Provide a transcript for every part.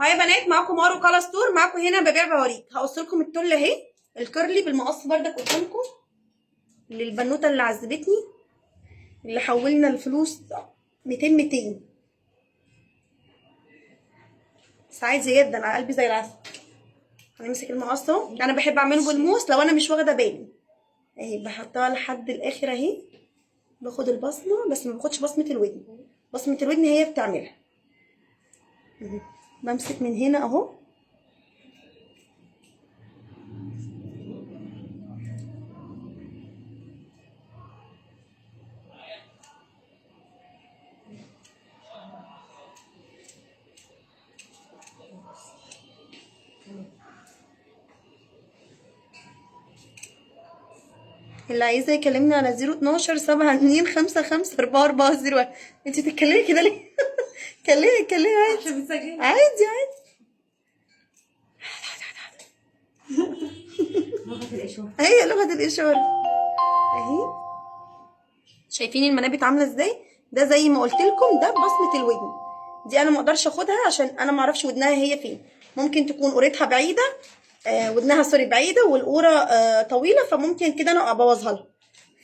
هاي يا بنات، معاكم مارو كالا ستور. معاكم هنا ببيع بوريك. هقص لكم التله اهي الكيرلي بالمقص بردك قدامكم، للبنوته اللي عذبتني، اللي حولنا الفلوس 200 بس عادي جدا على قلبي زي العسل. هنمسك المقص اهو، انا بحب اعمله بالموس لو انا مش واخده بالي اهي، بحطها لحد الاخر اهي. باخد البصمه بس ما باخدش بصمه الودن، بصمه الودن هي بتعملها اهي. بمسك من هنا اهو، اللي عايزه يكلمني على 012 72 55 4401. انت بتتكلمي كده ليه؟ كلمي عادي. عشان بتسجلي عادي عادي. لغة الإشارة. هي لغه الاشاره اهي. شايفين المنابت عامله ازاي؟ ده زي ما قلت لكم ده بصمه الودن، دي انا ما اقدرش اخدها عشان انا ما اعرفش ودنها هي فين. ممكن تكون قورتها بعيده، ودنها سوري بعيده، والقوره طويله، فممكن كده انا ابوظها لها.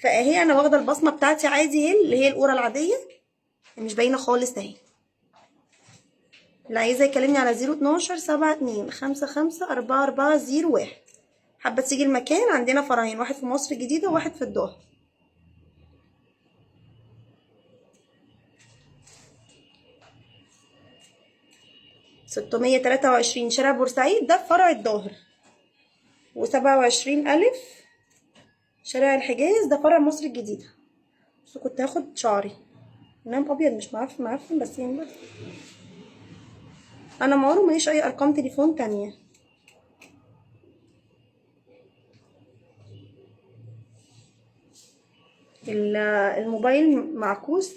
فاهي انا واخده البصمه بتاعتي عادي اهي، اللي هي القوره العاديه مش باينه خالص اهي. اللي عايزه يكلمني على 012 72 55 4401. حابه تيجي المكان؟ عندنا فرعين، واحد في مصر الجديده وواحد في الظاهر. ستمية تلاتة وعشرين شارع بورسعيد، ده فرع الظاهر. و27 ألف شارع الحجاز، ده فرع مصر الجديدة. بس كنت هاخد شعري نام ابيض مش معفن بس يعني بس. انا مارو ماليش اي ارقام تليفون تانية. الموبايل معكوس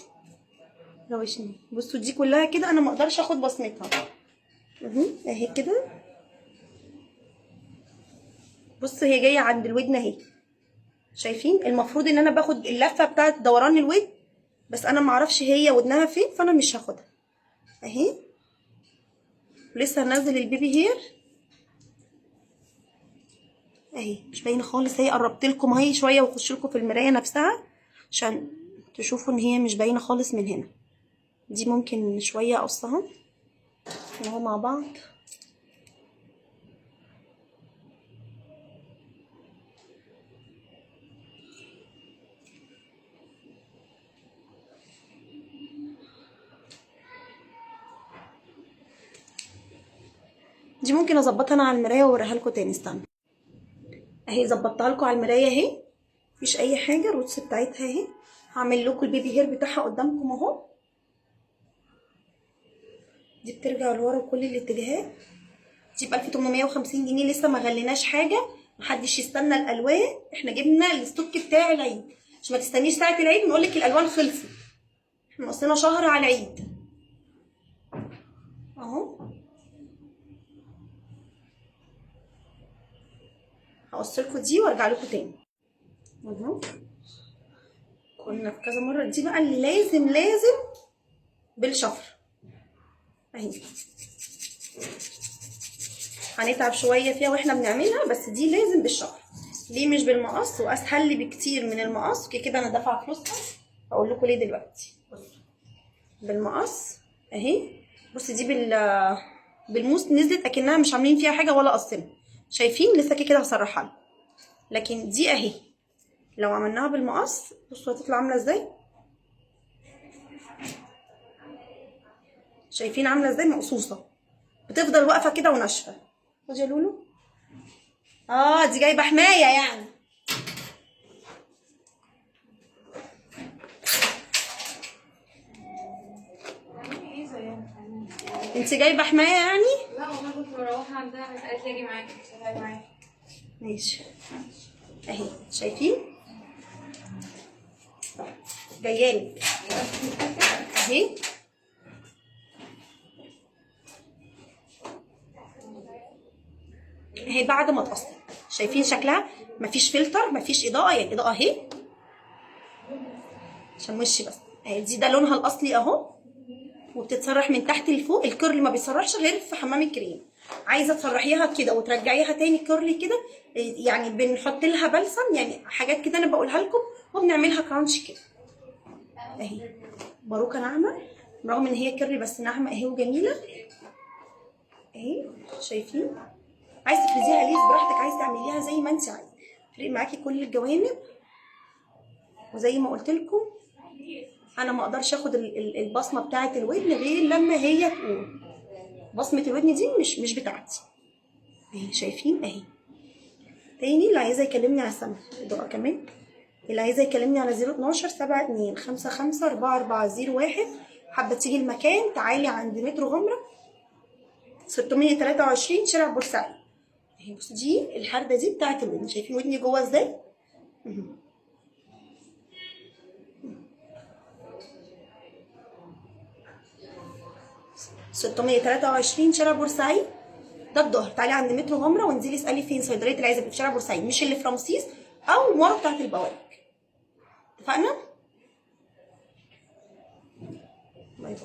روشني. بصوا دي كلها كده انا ما اقدرش اخد بصمتها اهي كده. بص هي جايه عند الودن اهي، شايفين؟ المفروض ان انا باخد اللفه بتاعت دوران الودن، بس انا ما اعرفش هي ودنها فين، فانا مش هاخدها اهي. لسه هنزل البيبي هير اهي، مش باينه خالص اهي. قربت لكم اهي شويه واخش لكم في المرايه نفسها عشان تشوفوا ان هي مش باينه خالص من هنا. دي ممكن شويه اقصها اهو مع بعض. دي ممكن اظبطها انا على المرايه واوريها لكم تاني. استنى اهي، ظبطتها لكم على المرايه اهي، مفيش اي حاجه. الروتس بتاعتها اهي. هعمل لكم البيبي هير بتاعها قدامكم اهو. دي بترجع لورا بكل الاتجاهات. دي ب 1850 جنيه، لسه ما غليناش حاجه. محدش يستنى الالوان، احنا جبنا الستوك بتاع العيد عشان ما تستنيش ساعه العيد ونقول لك الالوان خلصت. احنا قصينا شهر على العيد اهو. هقص لكم دي وارجع لكم تاني اهو. كنا في كذا مره. دي بقى اللي لازم بالشفر اهي. هنتعب شويه فيها واحنا بنعملها، بس دي لازم بالشفر. ليه مش بالمقص؟ واسهل لي بكتير من المقص. كده انا دافعه فلوسها. هقول لكم ليه دلوقتي. بصوا بالمقص اهي. بصي دي بالموس نزلت اكنها مش عاملين فيها حاجه ولا قصنا. شايفين؟ لسه كده هسرحها لكم. لكن دي اهي لو عملناها بالمقص بصوا هتطلع عامله ازاي. شايفين عامله ازاي؟ مقصوصه، بتفضل واقفه كده وناشفه. خدي يا لولو. دي جايبه حمايه يعني. انت جايبه حمايه يعني؟ لا والله كنت مروحة عندها قالت لي اجي معاكي. تعالي معايا. ماشي اهي. شايفين؟ جايالك اهي. اهي بعد ما اتقصت. شايفين شكلها؟ مفيش فلتر، مفيش اضاءه، يعني الاضاءه اهي عشان وشي بس اهي. دي ده لونها الاصلي اهو، وبتتسرح من تحت لفوق. الكيرلي ما بيتسرحش غير في حمام الكريم. عايزه تسرحيها كده وترجعيها تاني كيرلي كده، يعني بنحط لها بلسم، يعني حاجات كده انا بقولها لكم، وبنعملها كرانش كده اهي. باروكه ناعمه رغم ان هي كيرلي بس ناعمه اهي وجميله اهي. شايفين؟ عايزه تفرزيها ليس براحتك، عايزه تعمليها زي ما انت عايزه، فرق معاكي كل الجوانب. وزي ما قلت لكم انا ما اقدرش اخد البصمه بتاعه الودن غير لما هي تقول. بصمه الودن دي مش بتاعتي اهي. شايفين اهي. تاني اللي عايزه يكلمني على السمع اضاءه كمان، اللي عايزه يكلمني على 012 72 55 4401. حابه تيجي المكان تعالي عند مترو غمره 623 شارع بورسعيد اهي. بص دي الحرده دي بتاعت الودن، شايفين ودني جوه ازاي؟ 623 شارع بورسعيد، ده الظهر. تعالي عند مترو غمره وانزلي اسالي فين صيدليه العزبي في شارع بورسعيد، مش اللي في رمسيس او ورا بتاعت البوابه. اتفقنا؟ باي باي.